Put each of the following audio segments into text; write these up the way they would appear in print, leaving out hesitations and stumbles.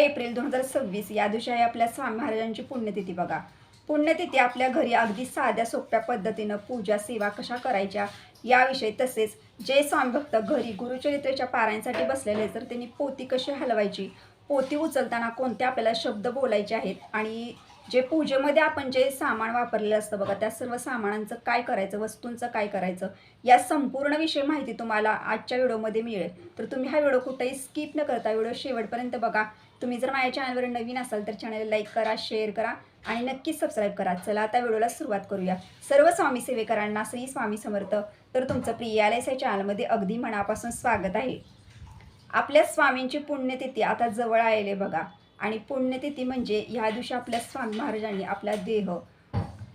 April 2026 या दिवशी आहे आपल्या स्वामी महाराजांची पुण्यतिथी बघा. पुण्यतिथी आपल्या घरी अगदी साध्या सोप्या पद्धतीनं पूजा सेवा कशा करायच्या याविषयी, तसेच जे स्वामी भक्त घरी गुरुचरित्राच्या पारायणासाठी बसलेले तर त्यांनी पोती कशी हलवायची, पोती उचलताना कोणते आपल्याला शब्द बोलायचे आहेत, आणि जे पूजेमध्ये आपण जे सामान वापरलेलं असतं बघा, त्या सर्व सामानांचं काय करायचं, वस्तूंचं काय करायचं, या संपूर्ण विषयी माहिती तुम्हाला आजच्या व्हिडिओमध्ये मिळेल. तर तुम्ही हा व्हिडिओ कुठेही स्किप न करता व्हिडिओ शेवटपर्यंत बघा. तुम्ही जर माझ्या चॅनलवर नवीन असाल तर चॅनल लाईक करा, शेअर करा आणि नक्कीच सबस्क्राईब करा. चला आता व्हिडिओला सुरुवात करूया. सर्व स्वामी सेवेकरांना श्री स्वामी समर्थ. तर तुमचं प्रिय LSI चॅनलमध्ये अगदी मनापासून स्वागत आहे. आपल्या स्वामींची पुण्यतिथी आता जवळ आलेली बघा, आणि पुण्यतिथी म्हणजे ह्या दिवशी आपल्या स्वामी महाराजांनी आपला देह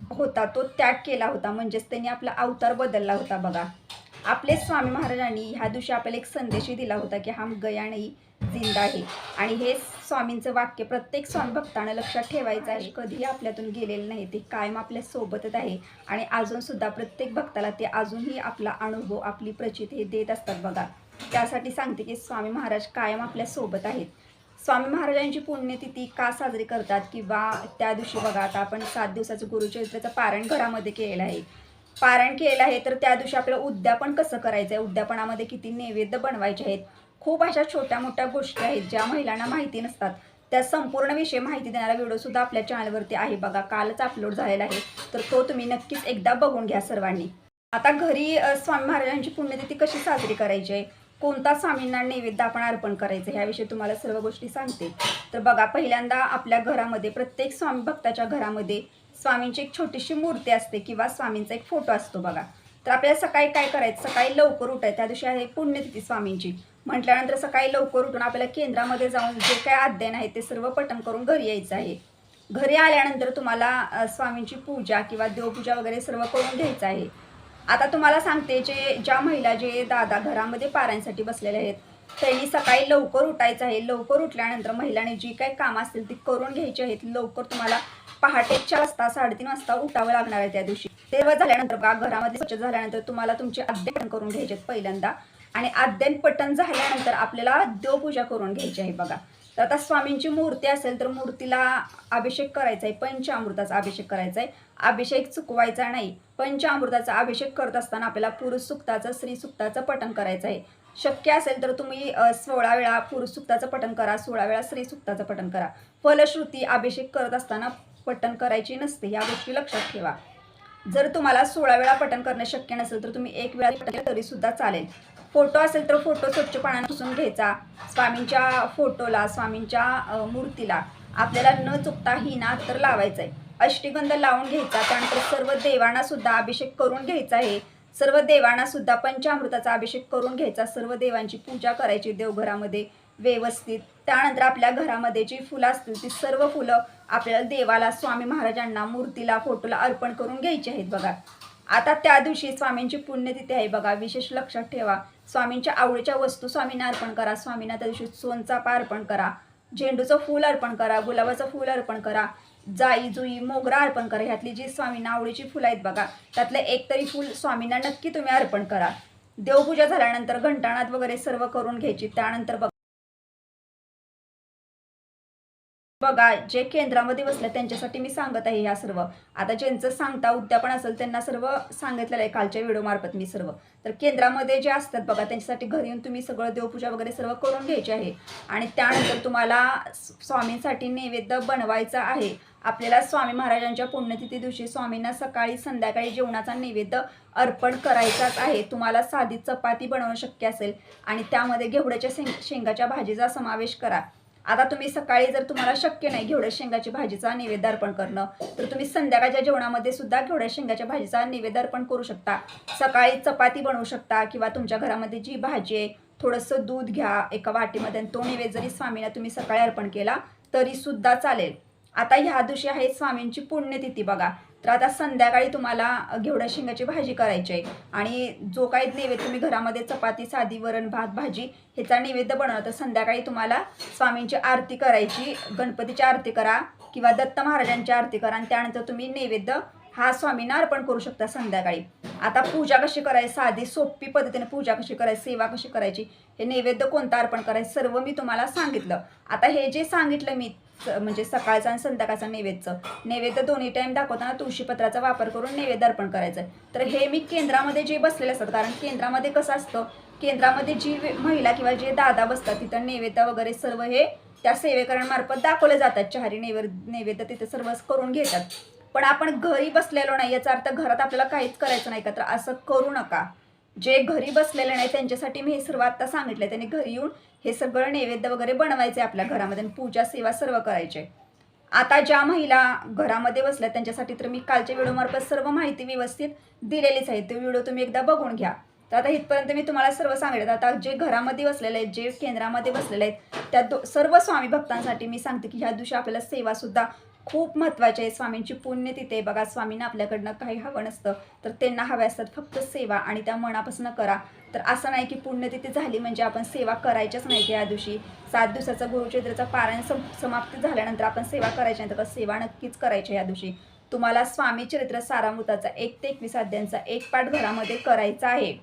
होता तो त्याग केला होता, म्हणजेच त्यांनी आपला अवतार बदलला होता बघा. आपले स्वामी महाराजांनी ह्या दिवशी आपल्याला एक संदेशही दिला होता की हम गया नाही जिंदा आहे, आणि हे स्वामींचं वाक्य प्रत्येक स्वामी भक्तानं लक्षात ठेवायचं आहे. कधीही आपल्यातून गेलेलं नाही, ते कायम आपल्या सोबतच आहे, आणि अजूनसुद्धा प्रत्येक भक्ताला ते अजूनही आपला अनुभव, आपली प्रचिती हे देत असतात बघा. त्यासाठी सांगते की स्वामी महाराज कायम आपल्या सोबत आहेत. स्वामी महाराजांची पुण्यतिथी का साजरी करतात, किंवा त्या दिवशी बघा, आता आपण 7 दिवसाचं गुरुचरित्राचं पारायण घरामध्ये केलेलं आहे, तर त्या दिवशी आपल्याला उद्यापन कसं करायचं आहे, उद्यापनामध्ये किती नैवेद्य बनवायचे आहेत, खूप अशा छोट्या मोठ्या गोष्टी आहेत ज्या महिलांना माहिती नसतात. त्या संपूर्ण विषय माहिती देणारा व्हिडिओसुद्धा आपल्या चॅनलवरती आहे बघा, कालच अपलोड झालेला आहे, तर तो तुम्ही नक्कीच एकदा बघून घ्या सर्वांनी. आता घरी स्वामी महाराजांची पुण्यतिथी कशी साजरी करायची आहे, कोणता स्वामींना नैवेद्य आपण अर्पण करायचं ह्याविषयी तुम्हाला सर्व गोष्टी सांगते. तर बघा, पहिल्यांदा आपल्या घरामध्ये, प्रत्येक स्वामी भक्ताच्या घरामध्ये स्वामींची एक छोटीशी मूर्ती असते किंवा स्वामींचा एक फोटो असतो बघा. तर आपल्याला सकाळी काय करायचं, सकाळी लवकर उठायचं. त्या दिवशी आहे पुण्यतिथी स्वामींची म्हटल्यानंतर सकाळी लवकर उठून आपल्याला केंद्रामध्ये जाऊन जे काय अध्ययन आहे ते सर्व पठण करून घरी यायचं आहे. घरी आल्यानंतर तुम्हाला स्वामींची पूजा किंवा देवपूजा वगैरे सर्व करून घ्यायचं आहे. आता तुम्हाला सांगते, ज्या महिला जे दादा घरामध्ये पारायणासाठी बसलेले आहेत त्यांनी सकाळी लवकर उठायचं आहे. लवकर उठल्यानंतर महिलांनी जी काही कामं असतील ती करून घ्यायची आहेत. लवकर तुम्हाला पहाटे 4 वाजता 3:30 वाजता उठावं लागणार आहे त्या दिवशी. तेव्हा झाल्यानंतर बघा, घरामध्ये स्वच्छ झाल्यानंतर तुम्हाला तुमचे अध्ययन करून घ्यायचे पहिल्यांदा, आणि अध्ययन पठण झाल्यानंतर आपल्याला देवपूजा करून घ्यायची आहे बघा. तर आता स्वामींची मूर्ती असेल तर मूर्तीला अभिषेक करायचा आहे, पंचामृताचा अभिषेक करायचा आहे. अभिषेक चुकवायचा नाही. पंचामृताचा अभिषेक करत असताना आपल्याला पुरुष सुक्ताचं, स्त्री सुक्ताचं पठण करायचं आहे. शक्य असेल तर तुम्ही 16 वेळा पुरुष सुक्ताचं पठण करा, 16 वेळा स्त्री सुक्ताचं पठण करा. फलश्रुती अभिषेक करत असताना पठण करायची नसते, या गोष्टी लक्षात ठेवा. जर तुम्हाला 16 वेळा पठण करणं शक्य नसेल तर तुम्ही 1 वेळा पठण तरी सुद्धा चालेल. फोटो असेल तर फोटो स्वच्छ पाण्याने पुसून घ्यायचा. स्वामींच्या फोटोला, स्वामींच्या मूर्तीला आपल्याला न चुकता हिना तर लावायचा आहे. अष्टगंध लावून घ्यायचा. त्यानंतर सर्व देवांना सुद्धा अभिषेक करून घ्यायचा आहे. सर्व देवांना सुद्धा पंचामृताचा अभिषेक करून घ्यायचा. सर्व देवांची पूजा करायची देवघरामध्ये व्यवस्थित. त्यानंतर आपल्या घरामध्ये जी फुलं असतील ती सर्व फुलं आपल्याला देवाला, स्वामी महाराजांना, मूर्तीला, फोटोला अर्पण करून घ्यायची आहेत बघा. आता त्या दिवशी स्वामींची पुण्यतिथी आहे बघा, विशेष लक्षात ठेवा. स्वामींच्या आवडीच्या वस्तू स्वामींना अर्पण करा. स्वामींना त्या दिवशी सोनचाफा अर्पण करा, झेंडूचं फूल अर्पण करा, गुलाबाचं फूल अर्पण करा, जाई, जुई, मोगरा अर्पण करा. ह्यातली जी स्वामींना आवडीची फुलं आहेत बघा, त्यातलं एक तरी फूल स्वामींना नक्की तुम्ही अर्पण करा. देवपूजा झाल्यानंतर घंटानाद वगैरे सर्व करून घ्यायची. त्यानंतर बघा, जे केंद्रामध्ये बसले त्यांच्यासाठी मी सांगत आहे ह्या सर्व. आता ज्यांचं सांगता उद्यापन असेल त्यांना सर्व सांगितलेलं आहे कालच्या व्हिडिओ मार्फत मी सर्व. तर केंद्रामध्ये जे असतात बघा त्यांच्यासाठी घरी येऊन तुम्ही सगळं देवपूजा वगैरे सर्व करून घ्यायची आहे, आणि त्यानंतर तुम्हाला स्वामींसाठी नैवेद्य बनवायचा आहे. आपल्याला स्वामी महाराजांच्या पुण्यतिथी दिवशी स्वामींना सकाळी संध्याकाळी जेवणाचा नैवेद्य अर्पण करायचाच आहे. तुम्हाला साधी चपाती बनवणं शक्य असेल आणि त्यामध्ये घेवड्याच्या शेंगाच्या भाजीचा समावेश करा. आता तुम्ही सकाळी जर तुम्हाला शक्य नाही घेवड्या शेंगाची भाजीचा नैवेद्य अर्पण करणं, तर तुम्ही संध्याकाळच्या जेवणामध्ये सुद्धा घेवड्या शेंगाच्या भाजीचा नैवेद्य अर्पण करू शकता. सकाळी चपाती बनवू शकता, किंवा तुमच्या घरामध्ये जी भाजी आहे थोडंसं दूध घ्या एका वाटीमध्ये, आणि तो नैवेद्य जरी स्वामींना तुम्ही सकाळी अर्पण केला तरी सुद्धा चालेल. आता ह्या दिवशी आहे स्वामींची पुण्यतिथी बघा. तर आता संध्याकाळी तुम्हाला घेवड्या शेंगाची भाजी करायची आहे, आणि जो काही नैवेद्य तुम्ही घरामध्ये चपाती, साधी, वरण, भात, भाजी ह्याचा नैवेद्य बनवलं, तर संध्याकाळी तुम्हाला स्वामींची आरती करायची. गणपतीची आरती करा किंवा दत्त महाराजांची आरती करा, आणि त्यानंतर तुम्ही नैवेद्य हा स्वामींना अर्पण करू शकता संध्याकाळी. आता पूजा कशी करायची, साधी सोपी पद्धतीने पूजा कशी करायची, सेवा कशी करायची, हे नैवेद्य कोणता अर्पण करायचं, सर्व मी तुम्हाला सांगितलं. आता हे जे सांगितलं मी म्हणजे सकाळचा आणि संध्याकाळचा नैवेद्य दोन्ही टाईम दाखवताना तुळशीपत्राचा वापर करून नैवेद्य अर्पण करायचं. तर हे मी केंद्रामध्ये जे बसलेले असतात, कारण केंद्रामध्ये कसं असतं, केंद्रामध्ये जी महिला किंवा जे दादा बसतात तिथं नैवेद्य वगैरे सर्व हे त्या सेवेकऱ्यांमार्फत दाखवले जातात. चहारी नैवेद्य तिथे सर्व करून घेतात. पण आपण घरी बसलेलो नाही, याचा अर्थ घरात आपल्याला काहीच करायचं नाही का, तर असं करू नका. जे घरी बसलेले नाही त्यांच्यासाठी मी हे सर्व आता सांगितलं. त्यांनी घरी येऊन हे सगळं नैवेद्य वगैरे बनवायचे आपल्या घरामध्ये आणि पूजा सेवा सर्व करायचे. आता ज्या महिला घरामध्ये बसल्या त्यांच्यासाठी तर मी कालच्या व्हिडिओमार्फत सर्व माहिती व्यवस्थित दिलेलीच आहे. तो व्हिडिओ तुम्ही एकदा बघून घ्या. तर आता इथपर्यंत मी तुम्हाला सर्व सांगितलं. आता जे घरामध्ये बसलेले आहेत, जे केंद्रामध्ये बसलेले आहेत, त्या सर्व स्वामी भक्तांसाठी मी सांगते की ह्या दिवशी आपल्याला सेवासुद्धा खूप महत्त्वाची आहे. स्वामींची पुण्यतिथी आहे बघा. स्वामींना आपल्याकडनं काही हवं नसतं, तर त्यांना हव्या असतात फक्त सेवा, आणि त्या मनापासून करा. तर असं नाही की पुण्यतिथी झाली म्हणजे आपण सेवा करायच्याच नाही की या दिवशी 7 दिवसाचा गुरुचरित्राचा पारायण समाप्ती झाल्यानंतर आपण सेवा करायची नाही, तर सेवा नक्कीच करायची. या दिवशी तुम्हाला स्वामी चरित्र सारामृताचा 1 ते 21 अध्यायांचा एक पाठ घरामध्ये करायचा आहे.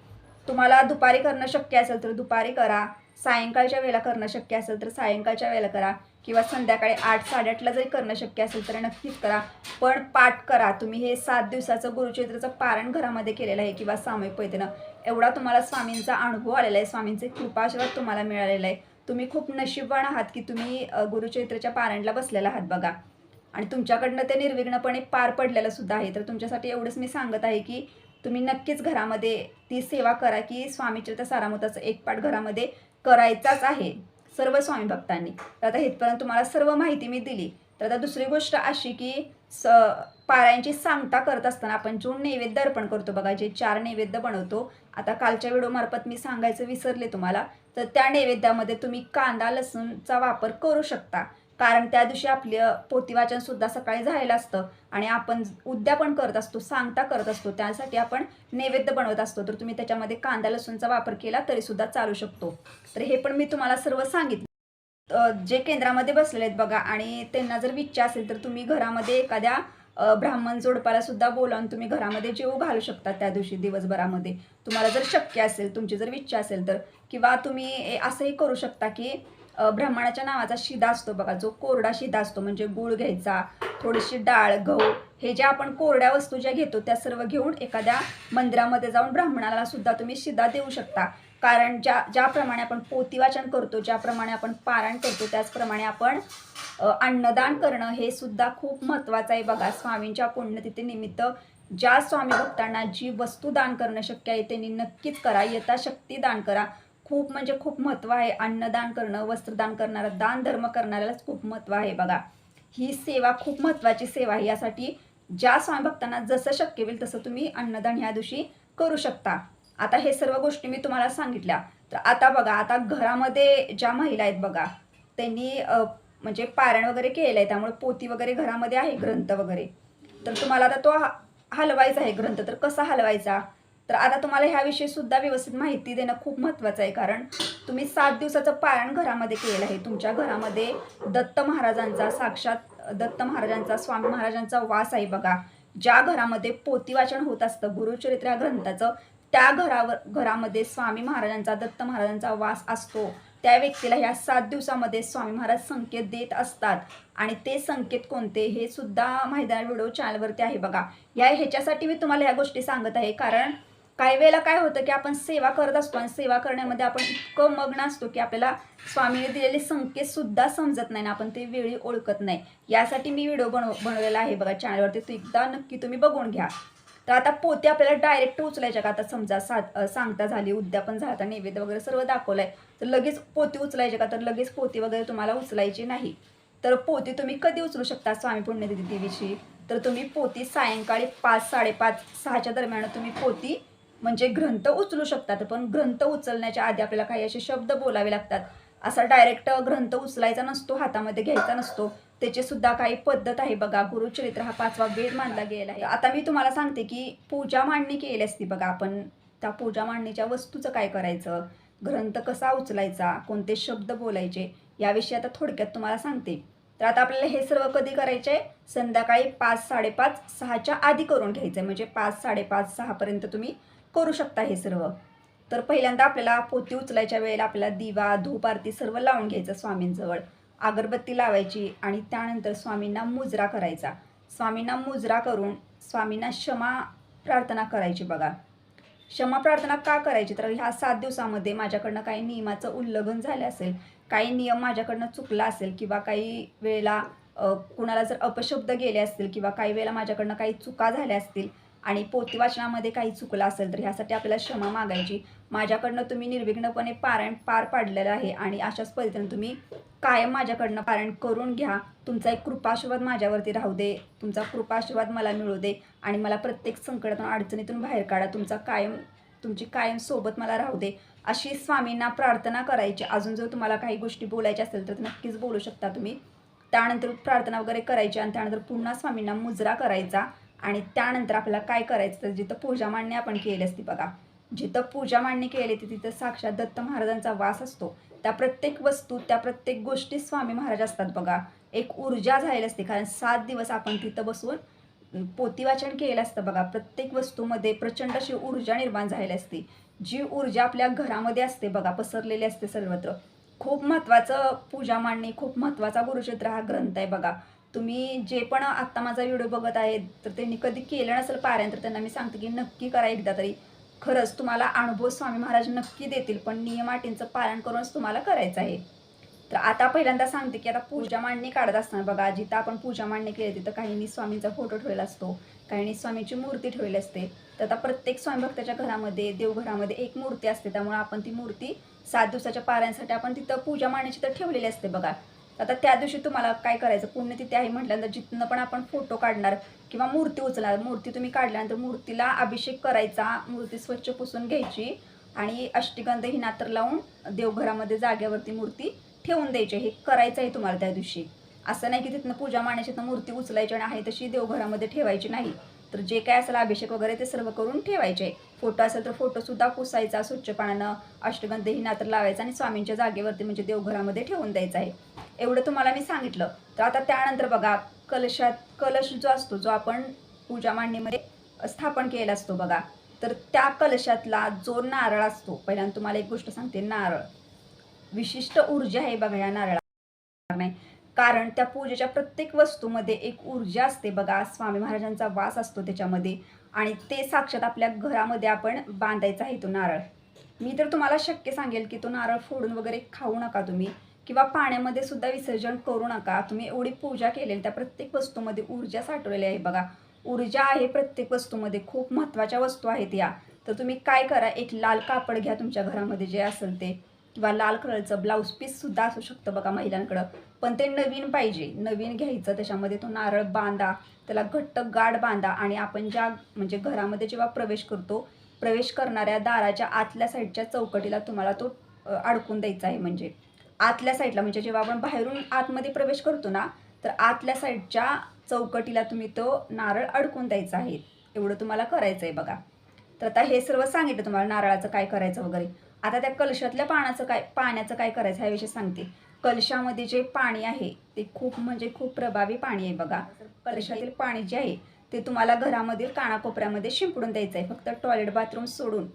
तुम्हाला दुपारी करणं शक्य असेल तर दुपारी करा, सायंकाळच्या वेळेला करणं शक्य असेल तर सायंकाळच्या वेळेला करा, किंवा संध्याकाळी 8-8:30ला जरी करणं शक्य असेल तर नक्कीच करा. पण पाठ करा. तुम्ही हे 7 दिवसाचं गुरुचरित्राचं पारायण घरामध्ये केलेलं आहे किंवा सामूहिक पद्धतीनं, एवढा तुम्हाला स्वामींचा अनुभव आलेला आहे, स्वामींचे कृपाशीर्वाद तुम्हाला मिळालेला आहे. तुम्ही खूप नशीबवान आहात की तुम्ही गुरुचरित्राच्या पारायणला बसलेला आहात बघा, आणि तुमच्याकडनं ते निर्विघ्नपणे पार पडलेलं सुद्धा आहे. तर तुमच्यासाठी एवढंच मी सांगत आहे की तुम्ही नक्कीच घरामध्ये ती सेवा करा की स्वामीचरित्र सारामृताचा एक पाठ घरामध्ये करायचाच आहे सर्व स्वामी भक्तांनी. तर आता इथपर्यंत तुम्हाला सर्व माहिती मी दिली. तर आता दुसरी गोष्ट अशी की पारायणची सांगता करत असताना आपण जो नैवेद्य अर्पण करतो बघा, जे 4 नैवेद्य बनवतो, आता कालच्या व्हिडिओमार्फत मी सांगायचं विसरले तुम्हाला, तर त्या नैवेद्यामध्ये तुम्ही कांदा लसूणचा वापर करू शकता. कारण त्या दिवशी आपलं पोथीवाचन सुद्धा सकाळी झालेलं असतं आणि आपण उद्यापन करत असतो, सांगता करत असतो, त्यासाठी आपण नैवेद्य बनवत असतो. तर तुम्ही त्याच्यामध्ये कांदा लसूणचा वापर केला तरी सुद्धा चालू शकतो. तर हे पण मी तुम्हाला सर्व सांगितलं. जे केंद्रामध्ये बसलेले आहेत बघा, आणि त्यांना जर इच्छा असेल तर तुम्ही घरामध्ये एखाद्या ब्राह्मण जोडपाला सुद्धा बोलावून तुम्ही घरामध्ये जेवू घालू शकता त्या दिवशी दिवसभरामध्ये, तुम्हाला जर शक्य असेल, तुमची जर इच्छा असेल तर. किंवा तुम्ही असंही करू शकता की ब्राह्मणाच्या नावाचा शिदा असतो बघा, जो कोरडा शिदा असतो, म्हणजे गूळ घ्यायचा, थोडीशी डाळ, गहू, हे ज्या आपण कोरड्या वस्तू ज्या घेतो त्या सर्व घेऊन एखाद्या मंदिरामध्ये जाऊन ब्राह्मणाला सुद्धा तुम्ही शिदा देऊ शकता. कारण ज्याप्रमाणे आपण पोथीवाचन करतो, ज्याप्रमाणे आपण पारायण करतो, त्याचप्रमाणे आपण अन्नदान करणं हे सुद्धा खूप महत्त्वाचं आहे बघा. स्वामींच्या पुण्यतिथीनिमित्त ज्या स्वामी भक्तांना जी वस्तू दान करणं शक्य आहे त्यांनी नक्कीच करा, यथाशक्ती दान करा. खूप म्हणजे खूप महत्त्व आहे अन्नदान करणं. वस्त्रदान करणारा, दान धर्म करणाऱ्यालाच खूप महत्त्व आहे बघा. ही सेवा खूप महत्त्वाची सेवा आहे. यासाठी ज्या स्वामी भक्तांना जसं शक्य होईल तसं तुम्ही अन्नदान ह्या दिवशी करू शकता. आता हे सर्व गोष्टी मी तुम्हाला सांगितल्या. तर आता बघा, आता घरामध्ये ज्या महिला आहेत बघा, त्यांनी म्हणजे पारायण वगैरे केलेलं आहे, त्यामुळे पोथी वगैरे घरामध्ये आहे, ग्रंथ वगैरे. तर तुम्हाला आता तो हलवायचा आहे ग्रंथ. तर कसा हलवायचा, तर आता तुम्हाला ह्याविषयी सुद्धा व्यवस्थित माहिती देणं खूप महत्त्वाचं आहे. कारण तुम्ही 7 दिवसाचं पारायण घरामध्ये केलेलं आहे. तुमच्या घरामध्ये दत्त महाराजांचा, साक्षात दत्त महाराजांचा, स्वामी महाराजांचा वास आहे बघा. ज्या घरामध्ये पोथी वाचन होत असतं गुरुचरित्र या ग्रंथाचं, त्या घरामध्ये स्वामी महाराजांचा, दत्त महाराजांचा वास असतो. त्या व्यक्तीला ह्या 7 दिवसामध्ये स्वामी महाराज संकेत देत असतात. आणि ते संकेत कोणते हे सुद्धा माहिती व्हिडिओ चॅनलवरती आहे बघा. ह्याच्यासाठी मी तुम्हाला ह्या गोष्टी सांगत आहे. कारण काही वेळेला काय होतं की आपण सेवा करत असतो आणि सेवा करण्यामध्ये आपण इतकं मग्न असतो की आपल्याला स्वामीने दिलेले संकेत सुद्धा समजत नाही, आपण ते वेळी ओळखत नाही. यासाठी मी व्हिडिओ बनवलेला आहे बघा चॅनलवरती, तो एकदा नक्की तुम्ही बघून घ्या. तर आता पोती आपल्याला डायरेक्ट उचलायच्या का, आता समजा सांगता झाली, उद्यापन झालं, आता नैवेद्य वगैरे सर्व दाखवलंय, तर लगेच पोती उचलायची का, तर लगेच पोती वगैरे तुम्हाला उचलायची नाही. तर पोती तुम्ही कधी उचलू शकता स्वामी पुण्यतिथी दिवशी, तर तुम्ही पोती सायंकाळी 5, 5:30, 6च्या दरम्यान तुम्ही पोती म्हणजे ग्रंथ उचलू शकतात. पण ग्रंथ उचलण्याच्या आधी आपल्याला काही असे शब्द बोलावे लागतात. असा डायरेक्ट ग्रंथ उचलायचा नसतो, हातामध्ये घ्यायचा नसतो. त्याची सुद्धा काही पद्धत आहे बघा. गुरुचरित्र हा 5वा वेद मानला गेला आहे. आता मी तुम्हाला सांगते की पूजा मांडणी केली असती बघा, आपण त्या पूजा मांडणीच्या वस्तूचं काय करायचं, ग्रंथ कसा उचलायचा, कोणते शब्द बोलायचे, याविषयी आता थोडक्यात तुम्हाला सांगते. तर आता आपल्याला हे सर्व कधी करायचे आहे, संध्याकाळी 5, 5:30, 6च्या आधी करून घ्यायचं आहे. म्हणजे 5, 5:30, 6पर्यंत तुम्ही करू शकता हे सर्व. तर पहिल्यांदा आपल्याला पोती उचलायच्या वेळेला आपल्याला दिवा, धूप, आरती सर्व लावून घ्यायचं स्वामींजवळ. अगरबत्ती लावायची आणि त्यानंतर स्वामींना मुजरा करायचा. स्वामींना मुजरा करून स्वामींना क्षमा प्रार्थना करायची बघा. क्षमा प्रार्थना का करायची, तर ह्या 7 दिवसामध्ये माझ्याकडनं काही नियमाचं उल्लंघन झालं असेल, काही नियम माझ्याकडनं चुकला असेल किंवा काही वेळेला कुणाला जर अपशब्द गेले असतील किंवा काही वेळेला माझ्याकडनं काही चुका झाल्या असतील आणि पोथी वाचनामध्ये काही चुकलं असेल, तर ह्यासाठी आपल्याला क्षमा मागायची. माझ्याकडनं तुम्ही निर्विघ्नपणे पारायण पार पाडलेलं आहे आणि अशाच पद्धतीने तुम्ही कायम माझ्याकडनं पारायण करून घ्या. तुमचा एक कृपाशीर्वाद माझ्यावरती राहू दे, तुमचा कृपाशीर्वाद मला मिळू दे आणि मला प्रत्येक संकटातून, अडचणीतून बाहेर काढा. तुमची कायम सोबत मला राहू दे, अशी स्वामींना प्रार्थना करायची. अजून जर तुम्हाला काही गोष्टी बोलायच्या असतील तर नक्कीच बोलू शकता तुम्ही. त्यानंतर प्रार्थना वगैरे करायची आणि त्यानंतर पुन्हा स्वामींना मुजरा करायचा आणि त्यानंतर आपल्याला काय करायचं, तर जिथं पूजा मांडणी आपण केली असती बघा, जिथं पूजा मांडणी केली तिथं साक्षात दत्त महाराजांचा वास असतो. त्या प्रत्येक वस्तू, त्या प्रत्येक गोष्टी स्वामी महाराज असतात बघा. एक ऊर्जा झालेली असते, कारण 7 दिवस आपण तिथं बसून पोथी वाचन केलेलं असतं बघा. प्रत्येक वस्तूमध्ये प्रचंड अशी ऊर्जा निर्माण झालेली असते. जी ऊर्जा आपल्या घरामध्ये असते बघा, पसरलेली असते सर्वत्र. खूप महत्त्वाचं पूजा मांडणी, खूप महत्त्वाचा गुरुक्षेत्र हा ग्रंथ आहे बघा. तुम्ही जे पण आत्ता माझा व्हिडिओ बघत आहेत तर त्यांनी कधी केलं नसेल पारायण, तर त्यांना मी सांगते की नक्की करा एकदा तरी. खरंच तुम्हाला अनुभव स्वामी महाराज नक्की देतील, पण नियम अटींचं पालन करूनच तुम्हाला करायचं आहे. तर आता पहिल्यांदा सांगते की आता पूजा मांडणी काढत असताना बघा, जिथं आपण पूजा मांडणी केली तिथं काहींनी स्वामींचा फोटो ठेवलेला असतो, काहींनी स्वामीची मूर्ती ठेवलेली असते. तर आता प्रत्येक स्वामी भक्ताच्या घरामध्ये, देवघरामध्ये एक मूर्ती असते, त्यामुळे आपण ती मूर्ती 7 दिवसाच्या पारायणासाठी आपण तिथं पूजा मांडणीची तर ठेवलेली असते बघा. आता त्या दिवशी तुम्हाला काय करायचं, पुण्यतिथी आहे म्हटल्यानंतर जिथनं पण आपण फोटो काढणार किंवा मूर्ती उचलणार, मूर्ती तुम्ही काढल्यानंतर मूर्तीला अभिषेक करायचा, मूर्ती स्वच्छ पुसून घ्यायची आणि अष्टगंध ही नात्र लावून देवघरामध्ये जागेवरती मूर्ती ठेवून द्यायची. हे करायचं आहे तुम्हाला त्या दिवशी. असं नाही की तिथनं पूजा मांडण्याची मूर्ती उचलायची आणि आहे तशी देवघरामध्ये ठेवायची नाही. तर जे काय असेल अभिषेक वगैरे ते सर्व करून ठेवायचे. फोटो असेल तर फोटोसुद्धा पुसायचा स्वच्छ पाण्यानं, अष्टगंध ही नात्र लावायचा आणि स्वामींच्या जागेवरती म्हणजे देवघरामध्ये ठेवून द्यायचं आहे. एवढं तुम्हाला मी सांगितलं. तर आता त्यानंतर बघा, कलश जो असतो, जो आपण पूजा मांडणीमध्ये स्थापन केलेला असतो बघा, तर त्या कलशातला जो नारळ असतो, पहिल्यांदा तुम्हाला एक गोष्ट सांगते, नारळ विशिष्ट ऊर्जा आहे बघा या नारळाला. नाही, कारण त्या पूजेच्या प्रत्येक वस्तूमध्ये एक ऊर्जा असते बघा, स्वामी महाराजांचा वास असतो त्याच्यामध्ये आणि ते साक्षात आपल्या घरामध्ये आपण बांधायचा आहे तो नारळ. मी तर तुम्हाला शक्य सांगेल की तो नारळ फोडून वगैरे खाऊ नका तुम्ही किंवा पाण्यामध्ये सुद्धा विसर्जन करू नका. तुम्ही एवढी पूजा केलेली, त्या प्रत्येक वस्तूमध्ये ऊर्जा साठवलेली आहे बघा. ऊर्जा आहे प्रत्येक वस्तूमध्ये, खूप महत्त्वाच्या वस्तू आहेत या. तर तुम्ही काय करा, एक लाल कापड घ्या तुमच्या घरामध्ये जे असेल ते, किंवा लाल कलरचं ब्लाऊज पीससुद्धा असू शकतं बघा महिलांकडं, पण ते नवीन पाहिजे. नवीन घ्यायचं, त्याच्यामध्ये तो नारळ बांधा, त्याला घट्ट गाठ बांधा आणि आपण ज्या म्हणजे घरामध्ये जेव्हा प्रवेश करतो, प्रवेश करणाऱ्या दाराच्या आतल्या साईडच्या चौकटीला तुम्हाला तो अडकून द्यायचा आहे. म्हणजे आतल्या साईडला, म्हणजे जेव्हा आपण बाहेरून आतमध्ये प्रवेश करतो ना, तर आतल्या साईडच्या चौकटीला तुम्ही तो नारळ अडकून द्यायचा आहे. एवढं तुम्हाला करायचं आहे बघा. तर आता हे सर्व सांगितलं तुम्हाला, नारळाचं काय करायचं वगैरे. आता त्या कलशातल्या पाण्याचं काय करायचं ह्याविषयी सांगते. कलशामध्ये जे पाणी आहे ते खूप म्हणजे खूप प्रभावी पाणी आहे बघा. कलशातील पाणी जे आहे ते तुम्हाला घरामधील कानाकोपऱ्यामध्ये शिंपडून द्यायचं आहे. फक्त टॉयलेट बाथरूम सोडून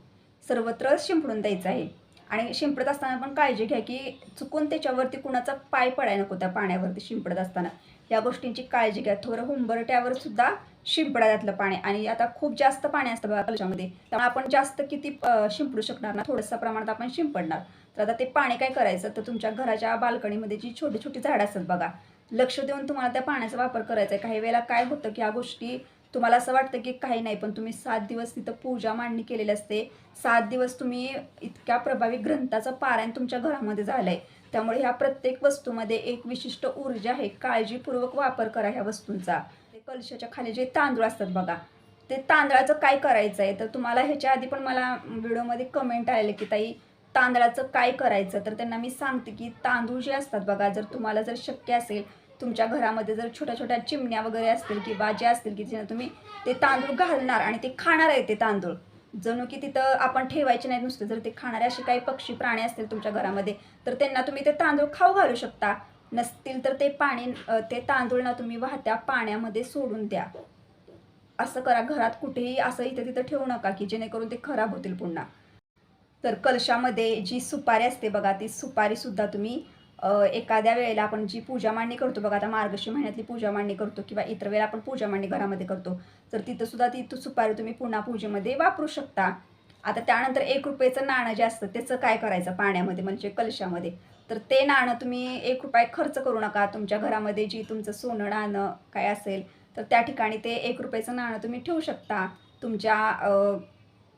सर्वत्र शिंपडून द्यायचं आहे. आणि शिंपडत असताना पण काळजी घ्या की चुकून त्याच्यावरती कुणाचा पाय पडायला नको त्या पाण्यावरती शिंपडत असताना. या गोष्टींची काळजी घ्या. थोडं हुंबरट्यावर सुद्धा शिंपडा त्यातलं पाणी. आणि आता खूप जास्त पाणी असतं बघा कलशामध्ये, त्यामुळे आपण जास्त किती शिंपडू शकणार ना, थोडंसं प्रमाणात आपण शिंपडणार. तर आता ते पाणी काय करायचं, तर तुमच्या घराच्या बाल्कनीमध्ये जी छोटी छोटी झाडं असतात बघा, लक्ष देऊन तुम्हाला त्या पाण्याचा वापर करायचा आहे. काही वेळेला काय होतं की ह्या गोष्टी तुम्हाला असं वाटतं की काही नाही, पण तुम्ही 7 दिवस तिथं पूजा मांडणी केलेली असते. 7 दिवस तुम्ही इतक्या प्रभावी ग्रंथाचं पारायण तुमच्या घरामध्ये झालं आहे. त्यामुळे ह्या प्रत्येक वस्तूमध्ये एक विशिष्ट ऊर्जा आहे. काळजीपूर्वक वापर करा ह्या वस्तूंचा. ते कलशाच्या खाली जे तांदूळ असतात बघा, ते तांदळाचं काय करायचं आहे, तर तुम्हाला ह्याच्या आधी पण मला व्हिडिओमध्ये कमेंट आलेले की ताई तांदळाचं काय करायचं. तर त्यांना मी सांगते की तांदूळ जे असतात बघा, जर तुम्हाला जर शक्य असेल, तुमच्या घरामध्ये जर छोट्या छोट्या चिमण्या वगैरे असतील किंवा जे असतील की जिथं तुम्ही ते तांदूळ घालणार आणि ते खाणार आहे, ते तांदूळ जणू की तिथं आपण ठेवायचे नाही नुसतं, जर ते खाणारे असे काही पक्षी प्राणी असतील तुमच्या घरामध्ये, तर त्यांना तुम्ही ते तांदूळ खाऊ घालू शकता. नसतील तर ते तांदूळ ना तुम्ही वाहत्या पाण्यामध्ये सोडून द्या. असं करा. घरात कुठेही असं इथं तिथं ठेवू नका की जेणेकरून ते खराब होतील पुन्हा. तर कलशामध्ये जी सुपारी असते बघा, ती सुपारीसुद्धा तुम्ही एखाद्या वेळेला आपण जी पूजा मांडणी करतो बघा, आता मार्गशीर्ष महिन्यातली पूजा मांडणी करतो किंवा इतर वेळेला आपण पूजा मांडणी घरामध्ये करतो, तर तिथंसुद्धा ती सुपारी तुम्ही पुन्हा पूजेमध्ये वापरू शकता. आता त्यानंतर ₹1 नाणं जे असतं त्याचं काय करायचं पाण्यामध्ये म्हणजे कलशामध्ये, तर ते नाणं तुम्ही ₹1 खर्च करू नका. तुमच्या घरामध्ये जी तुमचं सोनं नाणं काय असेल, तर त्या ठिकाणी ते ₹1 नाणं तुम्ही ठेवू शकता तुमच्या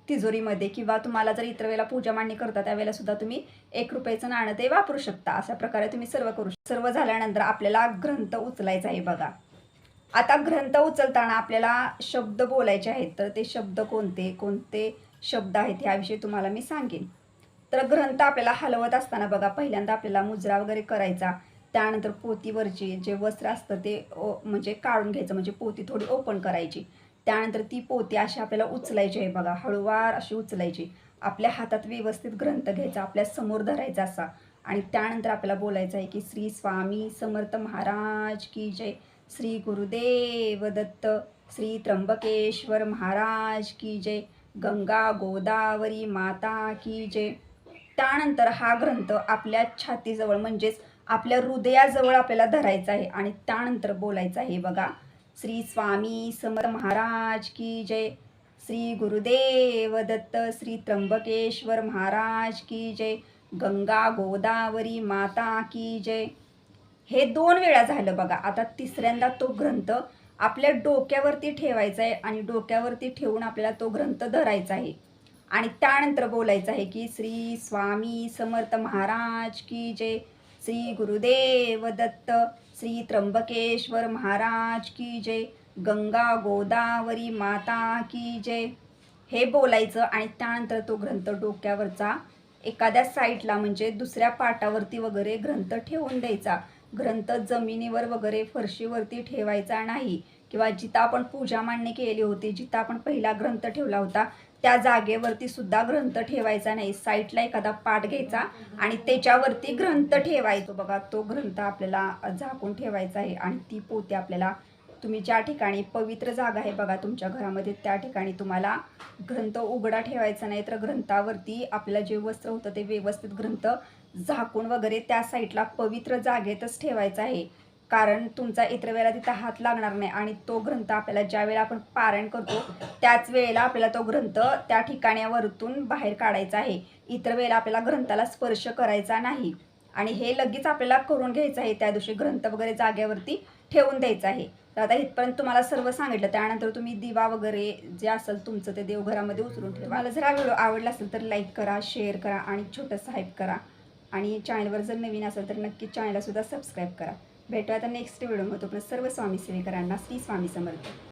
तिजोरीमध्ये किंवा तुम्हाला जर इतर वेळेला पूजा मांडणी करता त्यावेळेला सुद्धा तुम्ही ₹1 नाणं ते वापरू शकता. अशा प्रकारे तुम्ही सर्व करू शकता. सर्व झाल्यानंतर आपल्याला ग्रंथ उचलायचा आहे बघा. आता ग्रंथ उचलताना आपल्याला शब्द बोलायचे आहेत, तर ते शब्द कोणते कोणते शब्द आहेत याविषयी तुम्हाला मी सांगेन. तर ग्रंथ आपल्याला हलवत असताना बघा, पहिल्यांदा आपल्याला मुजरा वगैरे करायचा. त्यानंतर पोतीवरचे जे वस्त्र असतं ते म्हणजे काढून घ्यायचं, म्हणजे पोती थोडी ओपन करायची. त्यानंतर ती पोती अशी आपल्याला उचलायची आहे बघा, हळूवार अशी उचलायची. आपल्या हातात व्यवस्थित ग्रंथ घ्यायचा, आपल्या समोर धरायचा असा. आणि त्यानंतर आपल्याला बोलायचं आहे की श्री स्वामी समर्थ महाराज की जय, श्री गुरुदेव दत्त, श्री त्र्यंबकेश्वर महाराज की जय, गंगा गोदावरी माता की जय. त्यानंतर हा ग्रंथ आपल्या छातीजवळ म्हणजेच आपल्या हृदयाजवळ आपल्याला धरायचा आहे आणि त्यानंतर बोलायचं आहे बघा, श्री स्वामी समर्थ महाराज की जय, श्री गुरुदेव दत्त, श्री त्र्यंबकेश्वर महाराज की जय, गंगा गोदावरी माता की जय. हे 2 वेळा झालं बघा. आता तिसऱ्यांदा तो ग्रंथ आपल्या डोक्यावरती ठेवायचा आहे आणि डोक्यावरती ठेवून आपल्याला तो ग्रंथ धरायचा आहे आणि त्यानंतर बोलायचं आहे की श्री स्वामी समर्थ महाराज की जय, श्री गुरुदेव दत्त, श्री त्र्यंबकेश्वर महाराज की जय, गंगा गोदावरी माता की जय. हे बोलायचं आणि त्यानंतर तो ग्रंथ डोक्यावरचा एखाद्या साईडला म्हणजे दुसऱ्या पाटावरती वगैरे ग्रंथ ठेवून द्यायचा. ग्रंथ जमिनीवर वगैरे फरशीवरती ठेवायचा नाही किंवा जिथं आपण पूजा मांडणी केली होती, जिथं आपण पहिला ग्रंथ ठेवला होता त्या जागेवरती सुद्धा ग्रंथ ठेवायचा नाही. साईडला एखादा पाट घ्यायचा आणि त्याच्यावरती ग्रंथ ठेवायचो बघा. तो ग्रंथ आपल्याला झाकून ठेवायचा आहे आणि ती पोती आपल्याला तुम्ही ज्या ठिकाणी पवित्र जागा आहे बघा तुमच्या घरामध्ये त्या ठिकाणी तुम्हाला ग्रंथ उघडा ठेवायचा नाही, तर ग्रंथावरती आपल्याला जे वस्त्र होतं ते व्यवस्थित ग्रंथ झाकून वगैरे त्या साईडला पवित्र जागेतच ठेवायचा आहे. कारण तुमचा इतर वेळेला तिथं हात लागणार नाही आणि तो ग्रंथ आपल्याला ज्या वेळेला आपण पारायण करतो त्याच वेळेला आपल्याला तो ग्रंथ त्या ठिकाणावरतून बाहेर काढायचा आहे. इतर वेळेला आपल्याला ग्रंथाला स्पर्श करायचा नाही आणि हे लगेच आपल्याला करून घ्यायचं आहे. त्या दिवशी ग्रंथ वगैरे जागेवरती ठेवून द्यायचं आहे. तर आता इथपर्यंत तुम्हाला सर्व सांगितलं. त्यानंतर तुम्ही दिवा वगैरे जे असेल तुमचं ते देवघरामध्ये उचलून ठेवा. मला जर हा व्हिडिओ आवडला असेल तर लाईक करा, शेअर करा आणि छोटंसं हाईप करा आणि चॅनलवर जर नवीन असेल तर नक्की चॅनलला सुद्धा सबस्क्राईब करा. भेटूया आता नेक्स्ट व्हिडिओमध्ये. सर्व स्वामी सेवेकरांना श्री स्वामी समर्थ.